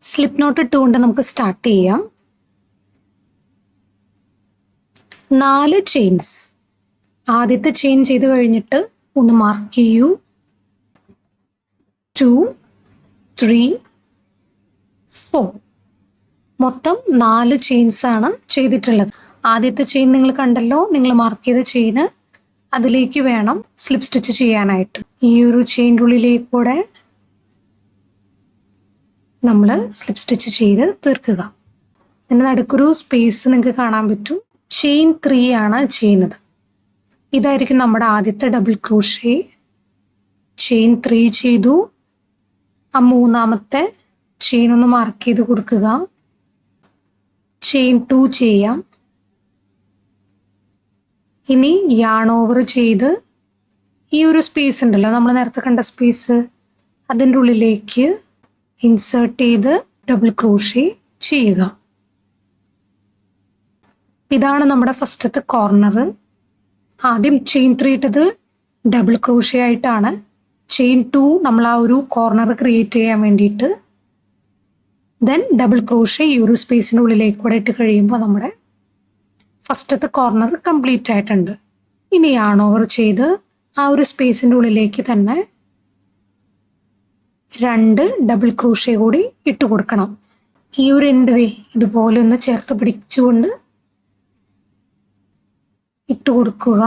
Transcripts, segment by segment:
Slip not ഇട്ടുകൊണ്ട് നമുക്ക് start ചെയ്യാം. 4 ചെയിൻസ്. ആദ്യത്തെ ചെയിൻ ചെയ്ത് കഴിഞ്ഞിട്ട് ഒന്ന് മാർക്ക് ചെയ്യൂ. 2 3 4. മൊത്തം 4 ചെയിൻസ് ആണ് ചെയ്തിട്ടുള്ളത്. ആദ്യത്തെ ചെയിൻ നിങ്ങൾ കണ്ടല്ലോ, നിങ്ങൾ മാർക്ക് ചെയ്ത ചെയിന് അതിലേക്ക് വേണം സ്ലിപ്പ് സ്റ്റിച്ച് ചെയ്യാനായിട്ട്. ഈ ഒരു ചെയിൻ്റെ ഉള്ളിലേക്കൂടെ നമ്മൾ സ്ലിപ്പ് സ്റ്റിച്ച് ചെയ്ത് തീർക്കുക. ഇതിന് നടുക്കൊരു സ്പേസ് നിങ്ങൾക്ക് കാണാൻ പറ്റും. ചെയിൻ 3 ആണ് ചെയ്യുന്നത്. ഇതായിരിക്കും നമ്മുടെ ആദ്യത്തെ ഡബിൾ ക്രോഷേ. ചെയിൻ 3 ചെയ്തു. ആ മൂന്നാമത്തെ ചെയിൻ ഒന്ന് മാർക്ക് ചെയ്ത് കൊടുക്കുക. ചെയിൻ 2 ചെയ്യാം. ഇനി യാൺ ഓവർ ചെയ്ത് ഈ ഒരു സ്പേസ് ഉണ്ടല്ലോ, നമ്മൾ നേരത്തെ കണ്ട സ്പേസ്, അതിൻ്റെ ഉള്ളിലേക്ക് ഇൻസേർട്ട് ചെയ്ത് ഡബിൾ ക്രോഷേ ചെയ്യുക. ഇതാണ് നമ്മുടെ ഫസ്റ്റത്തെ കോർണർ. ആദ്യം ചെയിൻ 3 ഇട്ടത് ഡബിൾ ക്രോഷേ ആയിട്ടാണ്. ചെയിൻ 2 നമ്മൾ ആ ഒരു കോർണർ ക്രിയേറ്റ് ചെയ്യാൻ വേണ്ടിയിട്ട്, ദെൻ ഡബിൾ ക്രോഷേ ഈ ഒരു സ്പേസിൻ്റെ ഉള്ളിലേക്ക് കൂടെ ഇട്ട് കഴിയുമ്പോൾ നമ്മുടെ ഫസ്റ്റത്തെ കോർണർ കംപ്ലീറ്റ് ആയിട്ടുണ്ട്. ഇനി യാൺ ഓവർ ചെയ്ത് ആ ഒരു സ്പേസിൻ്റെ ഉള്ളിലേക്ക് തന്നെ 2 ഡബിൾ ക്രോഷേ കൂടി ഇട്ട് കൊടുക്കണം. ഈ ഒരു എൻഡ് ഇതുപോലെ ഒന്ന് ചേർത്ത് പിടിച്ചുകൊണ്ട് ഇട്ട് കൊടുക്കുക.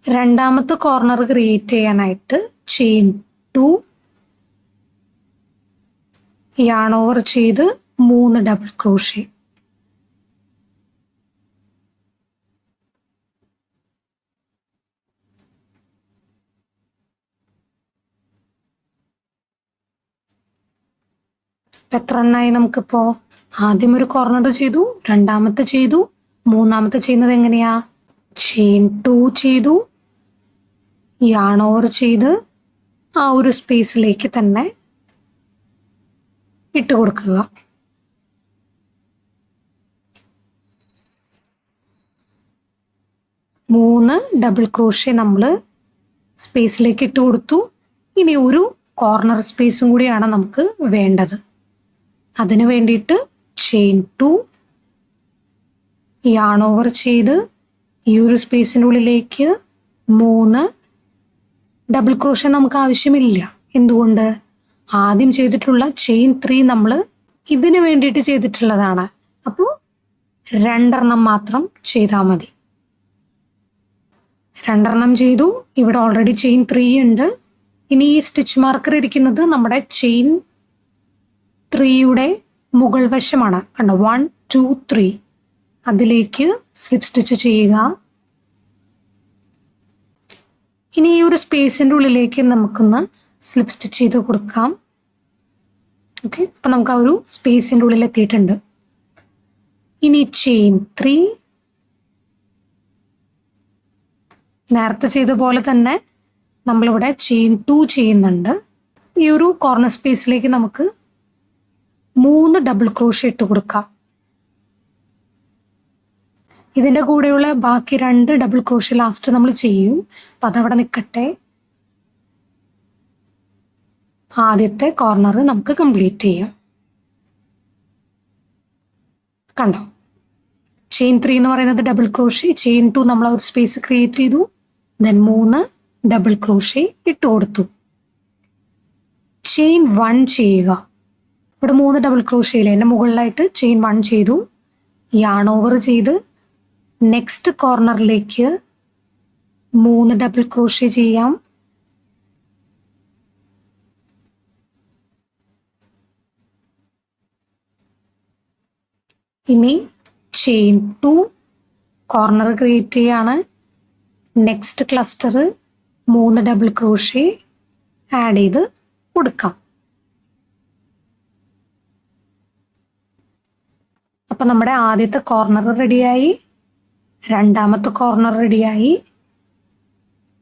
രണ്ടാമത്തെ കോർണർ ക്രിയേറ്റ് ചെയ്യാനായിട്ട് ചെയിൻ 2 യാൺ ഓവർ ചെയ്ത് 3 ഡബിൾ ക്രോഷേ. എത്ര എണ്ണമായി നമുക്കിപ്പോൾ? ആദ്യം ഒരു കോർണർ ചെയ്തു, രണ്ടാമത്തെ ചെയ്തു, മൂന്നാമത്തെ ചെയ്യുന്നത് എങ്ങനെയാ? ചെയിൻ 2 ചെയ്തു, യാൺ ഓവർ ചെയ്ത് ആ ഒരു സ്പേസിലേക്ക് തന്നെ ഇട്ട് കൊടുക്കുക. മൂന്ന് ഡബിൾ ക്രോഷേ നമ്മൾ സ്പേസിലേക്ക് ഇട്ട് കൊടുത്തു. ഇനി ഒരു കോർണർ സ്പേസും കൂടിയാണ് നമുക്ക് വേണ്ടത്. അതിന് വേണ്ടിയിട്ട് ചെയിൻ 2 യാൺ ഓവർ ചെയ്ത് ഈ ഒരു സ്പേസിൻ്റെ ഉള്ളിലേക്ക് 3 ഡബിൾ ക്രോഷേ നമുക്ക് ആവശ്യമില്ല. എന്തുകൊണ്ട്? ആദ്യം ചെയ്തിട്ടുള്ള ചെയിൻ 3 നമ്മൾ ഇതിന് വേണ്ടിയിട്ട് ചെയ്തിട്ടുള്ളതാണ്. അപ്പോൾ 2 മാത്രം ചെയ്താൽ മതി. 2 ചെയ്തു. ഇവിടെ ഓൾറെഡി ചെയിൻ 3 ഉണ്ട്. ഇനി ഈ സ്റ്റിച്ച് മാർക്കർ ഇരിക്കുന്നത് നമ്മുടെ ചെയിൻ 3യുടെ മുകൾ വശമാണ്. കണ്ടോ? 1 2 3. അതിലേക്ക് സ്ലിപ്പ് സ്റ്റിച്ച് ചെയ്യുക. ഇനി ഈ ഒരു സ്പേസിൻ്റെ ഉള്ളിലേക്ക് നമുക്കൊന്ന് സ്ലിപ്പ് സ്റ്റിച്ച് ചെയ്ത് കൊടുക്കാം. ഓക്കെ, അപ്പം നമുക്ക് ആ ഒരു സ്പേസിൻ്റെ ഉള്ളിൽ എത്തിയിട്ടുണ്ട്. ഇനി ചെയിൻ 3 നേരത്തെ ചെയ്ത പോലെ തന്നെ നമ്മളിവിടെ ചെയിൻ 2 ചെയ്യുന്നുണ്ട്. ഈ ഒരു കോർണർ സ്പേസിലേക്ക് നമുക്ക് 3 ഡബിൾ ക്രോഷേ ഇട്ട് കൊടുക്കാം. ഇതിൻ്റെ കൂടെയുള്ള ബാക്കി 2 ഡബിൾ ക്രോഷേ ലാസ്റ്റ് നമ്മൾ ചെയ്യും. അപ്പം അതവിടെ നിൽക്കട്ടെ. ആദ്യത്തെ കോർണർ നമുക്ക് കംപ്ലീറ്റ് ചെയ്യാം. കണ്ടോ? ചെയിൻ 3 എന്ന് പറയുന്നത് ഡബിൾ ക്രോഷേ. ചെയിൻ 2 നമ്മൾ ആ ഒരു സ്പേസ് ക്രിയേറ്റ് ചെയ്തു. ദെൻ 3 ഡബിൾ ക്രോഷേ ഇട്ട് കൊടുത്തു. ചെയിൻ 1 ചെയ്യുക. ഇവിടെ 3 ഡബിൾ ക്രോഷേയില്ലേ, എൻ്റെ മുകളിലായിട്ട് ചെയിൻ 1 ചെയ്തു. യാൺ ഓവർ ചെയ്ത് നെക്സ്റ്റ് കോർണറിലേക്ക് 3 ഡബിൾ ക്രോഷേ ചെയ്യാം. ഇനി ചെയിൻ 2 കോർണർ ക്രിയേറ്റ് ചെയ്യാണ്. Next cluster 3 double crochet add ചെയ്ത് കൊടുക്കാം. അപ്പം നമ്മുടെ ആദ്യത്തെ കോർണർ റെഡിയായി, രണ്ടാമത്തെ കോർണർ റെഡിയായി.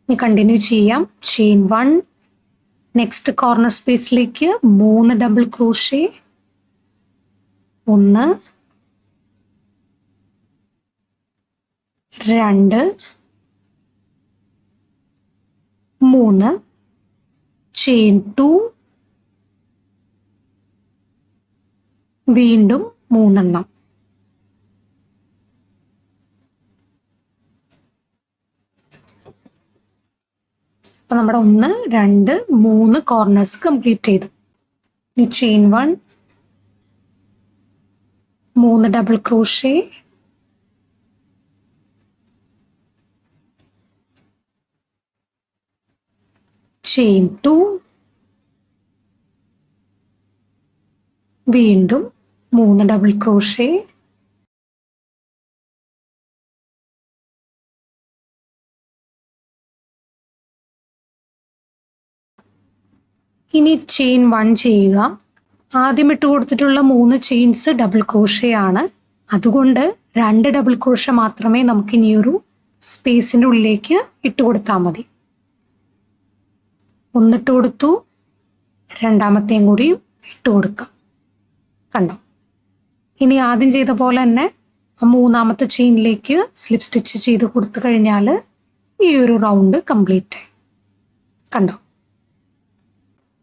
ഇനി കണ്ടിന്യൂ ചെയ്യാം. ചെയിൻ 1 നെക്സ്റ്റ് കോർണർ സ്പേസിലേക്ക് 3 ഡബിൾ ക്രോഷേ. 1 2 3. ചെയിൻ 2 വീണ്ടും 3 എണ്ണം. അപ്പൊ നമ്മുടെ 1, 2, 3 കോർണേഴ്സ് കംപ്ലീറ്റ് ചെയ്തു. ഇനി ചെയിൻ 1, 3 ഡബിൾ ക്രോഷേ, ചെയിൻ 2, വീണ്ടും 3 ഡബിൾ ക്രോഷേ, ഇനി ചെയിൻ 1 ചെയ്യുക. ആദ്യം ഇട്ട് കൊടുത്തിട്ടുള്ള 3 ചെയിൻസ് ഡബിൾ ക്രോഷേ ആണ്. അതുകൊണ്ട് 2 ഡബിൾ ക്രോഷേ മാത്രമേ നമുക്ക് ഇനിയൊരു സ്പേസിൻ്റെ ഉള്ളിലേക്ക് ഇട്ട് കൊടുത്താൽ മതി. ഒന്നിട്ട് കൊടുത്തു, രണ്ടാമത്തെയും കൂടി ഇട്ട് കൊടുക്കാം. കണ്ടോ? ഇനി ആദ്യം ചെയ്ത പോലെ തന്നെ 3ാമത്തെ ചെയിനിലേക്ക് സ്ലിപ്പ് സ്റ്റിച്ച് ചെയ്ത് കൊടുത്തു കഴിഞ്ഞാൽ ഈ ഒരു റൗണ്ട് കംപ്ലീറ്റ്. കണ്ടോ?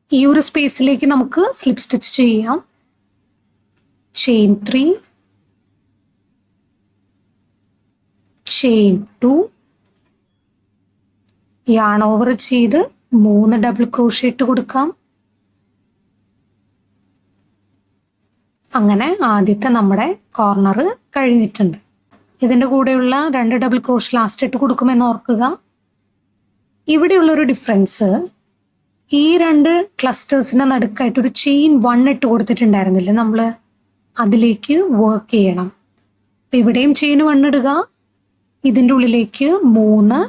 ഈ ഒരു സ്പേസിലേക്ക് നമുക്ക് സ്ലിപ്പ് സ്റ്റിച്ച് ചെയ്യാം. ചെയിൻ 3, ചെയിൻ 2, യാൺ ഓവർ ചെയ്ത് 3 ഡബിൾ ക്രോഷേ ഇട്ട് കൊടുക്കാം. അങ്ങനെ ആദ്യത്തെ നമ്മുടെ കോർണർ കഴിഞ്ഞിട്ടുണ്ട്. ഇതിൻ്റെ കൂടെയുള്ള 2 ഡബിൾ ക്രോഷേ ലാസ്റ്റ് ഇട്ട് കൊടുക്കുമെന്ന് ഓർക്കുക. ഇവിടെയുള്ളൊരു ഡിഫറൻസ്, ഈ 2 ക്ലസ്റ്റേഴ്സിൻ്റെ നടുക്കായിട്ട് ഒരു ചെയിൻ 1 ഇട്ട് കൊടുത്തിട്ടുണ്ടായിരുന്നില്ലേ നമ്മൾ, അതിലേക്ക് വർക്ക് ചെയ്യണം. അപ്പം ഇവിടെയും ചെയിൻ 1 ഇടുക, ഇതിൻ്റെ ഉള്ളിലേക്ക് 3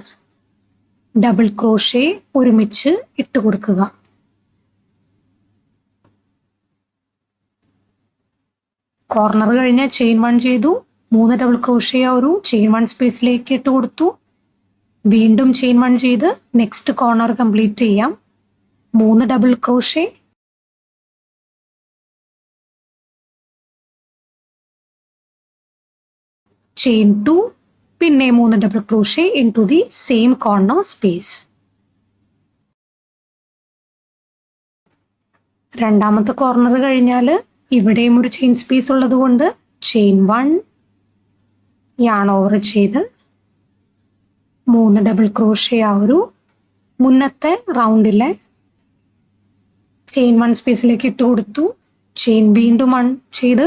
ഡബിൾ ക്രോഷേ ഒരുമിച്ച് ഇട്ട് കൊടുക്കുക. കോർണർ കഴിഞ്ഞാൽ ചെയിൻ 1 ചെയ്തു, 3 ഡബിൾ ക്രോഷേ ആ ഒരു ചെയിൻ 1 സ്പേസിലേക്ക് ഇട്ട് കൊടുത്തു, വീണ്ടും ചെയിൻ 1 ചെയ്ത് നെക്സ്റ്റ് കോർണർ കംപ്ലീറ്റ് ചെയ്യാം. 3 ഡബിൾ ക്രോഷേ, ചെയിൻ 2, പിന്നെ 3 double crochet into the same corner space. രണ്ടാമത്തെ കോർണർ കഴിഞ്ഞാൽ ഇവിടെയും ഒരു ചെയിൻ സ്പേസ് ഉള്ളത് കൊണ്ട് ചെയിൻ 1, യാൺ ഓവർ ചെയ്ത് 3 ഡബിൾ ക്രോഷേ ആ ഒരു മുന്നത്തെ റൗണ്ടിലെ ചെയിൻ 1 സ്പേസിലേക്ക് ഇട്ട് കൊടുത്തു, ചെയിൻ വീണ്ടും 1 ചെയ്ത്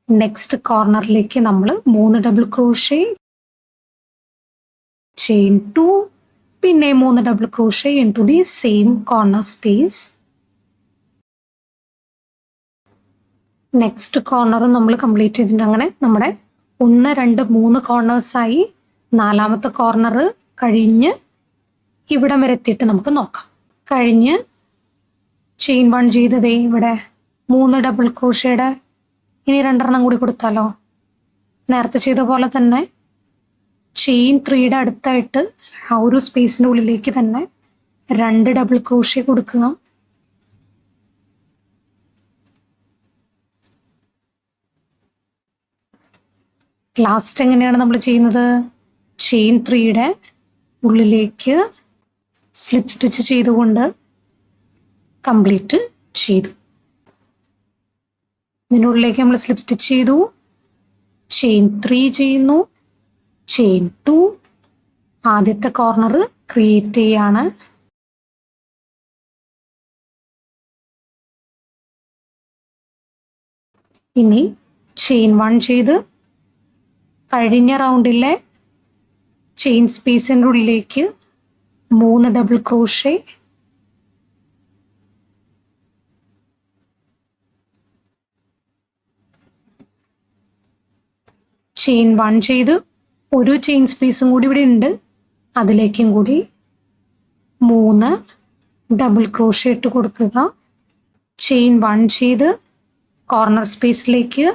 നെക്സ്റ്റ് കോർണറിലേക്ക് നമ്മൾ 3 ഡബിൾ ക്രോഷേ, ചെയിൻ 2, പിന്നെ 3 double crochet into the same corner space. Next കോർണറും നമ്മൾ കംപ്ലീറ്റ് ചെയ്തിട്ടുണ്ട്. അങ്ങനെ നമ്മുടെ 1, 2, 3 കോർണേഴ്സായി. 4ാമത്തെ കോർണർ കഴിഞ്ഞ് ഇവിടം വരെ എത്തിയിട്ട് നമുക്ക് നോക്കാം. കഴിഞ്ഞ് ചെയിൻ 1 ചെയ്തതേ ഇവിടെ 3 ഡബിൾ ക്രോഷേയുടെ ഇനി 2 എണ്ണം കൂടി കൊടുത്താലോ? നേരത്തെ ചെയ്ത പോലെ തന്നെ ചെയിൻ 3യുടെ അടുത്തായിട്ട് ആ ഒരു സ്പേസിൻ്റെ ഉള്ളിലേക്ക് തന്നെ 2 ഡബിൾ ക്രോഷേ കൊടുക്കുക. ലാസ്റ്റ് എങ്ങനെയാണ് നമ്മൾ ചെയ്യുന്നത്? ചെയിൻ 3യുടെ ഉള്ളിലേക്ക് സ്ലിപ്പ് സ്റ്റിച്ച് ചെയ്തുകൊണ്ട് കംപ്ലീറ്റ് ചെയ്തു. ഇതിനുള്ളിലേക്ക് നമ്മൾ സ്ലിപ്പ് സ്റ്റിച്ച് ചെയ്തു, ചെയിൻ 3 ചെയ്യുന്നു, ചെയിൻ 2, ആദ്യത്തെ കോർണർ ക്രിയേറ്റ് ചെയ്യാണ്. ഇനി ചെയിൻ 1 ചെയ്ത് കഴിഞ്ഞ റൗണ്ടിലെ ചെയിൻ സ്പേസിൻ്റെ ഉള്ളിലേക്ക് 3 ഡബിൾ ക്രോഷേ, ചെയിൻ 1 ചെയ്ത് ഒരു ചെയിൻ സ്പേസും കൂടി ഇവിടെ ഉണ്ട്, അതിലേക്കും കൂടി 3 ഡബിൾ ക്രോഷേ ഇട്ട് കൊടുക്കുക. ചെയിൻ 1 ചെയ്ത് കോർണർ സ്പേസിലേക്ക്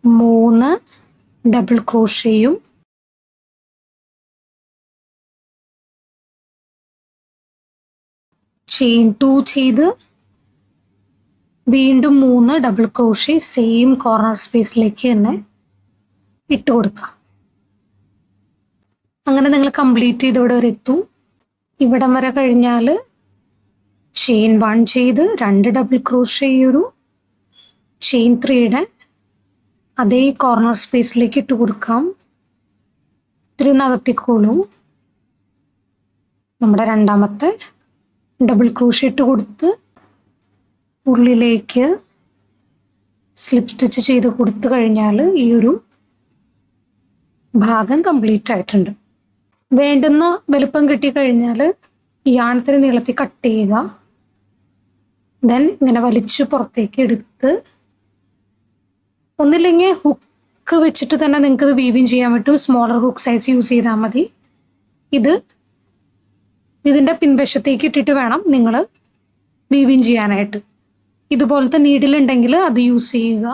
3 ഡബിൾ ക്രോഷേയും ചെയിൻ 2 ചെയ്ത് വീണ്ടും 3 ഡബിൾ ക്രോഷേ സെയിം കോർണർ സ്പേസിലേക്ക് തന്നെ ഇട്ട് കൊടുക്കാം. അങ്ങനെ നിങ്ങൾ കംപ്ലീറ്റ് ചെയ്ത് ഇവിടെ വരെ എത്തും. ഇവിടം വരെ കഴിഞ്ഞാൽ ചെയിൻ 1 ചെയ്ത് 2 ഡബിൾ ക്രോഷ്യ ഈ ഒരു ചെയിൻ 3യുടെ അതേ കോർണർ സ്പേസിലേക്ക് ഇട്ട് കൊടുക്കാം. ഇത്തിരി നകത്തിക്കോളൂ. നമ്മുടെ രണ്ടാമത്തെ ഡബിൾ ക്രോഷ്യ ഇട്ട് കൊടുത്ത് ഉള്ളിലേക്ക് സ്ലിപ്പ് സ്റ്റിച്ച് ചെയ്ത് കൊടുത്തു കഴിഞ്ഞാൽ ഈ ഒരു ഭാഗം കംപ്ലീറ്റ് ആയിട്ടുണ്ട്. വേണ്ടുന്ന വലുപ്പം കിട്ടിക്കഴിഞ്ഞാൽ യാണത്തിന് നീളത്തിൽ കട്ട് ചെയ്യുക. ദെൻ ഇങ്ങനെ വലിച്ച് പുറത്തേക്ക് എടുത്ത്, ഒന്നില്ലെങ്കിൽ ഹുക്ക് വെച്ചിട്ട് തന്നെ നിങ്ങൾക്ക് ഇത് വീവിങ് ചെയ്യാൻ പറ്റും. സ്മോളർ ഹുക്ക് സൈസ് യൂസ് ചെയ്താൽ മതി. ഇതിൻ്റെ പിൻവശത്തേക്ക് ഇട്ടിട്ട് വേണം നിങ്ങൾ വീവിങ് ചെയ്യാനായിട്ട്. ഇതുപോലത്തെ നീഡിലുണ്ടെങ്കിൽ അത് യൂസ് ചെയ്യുക.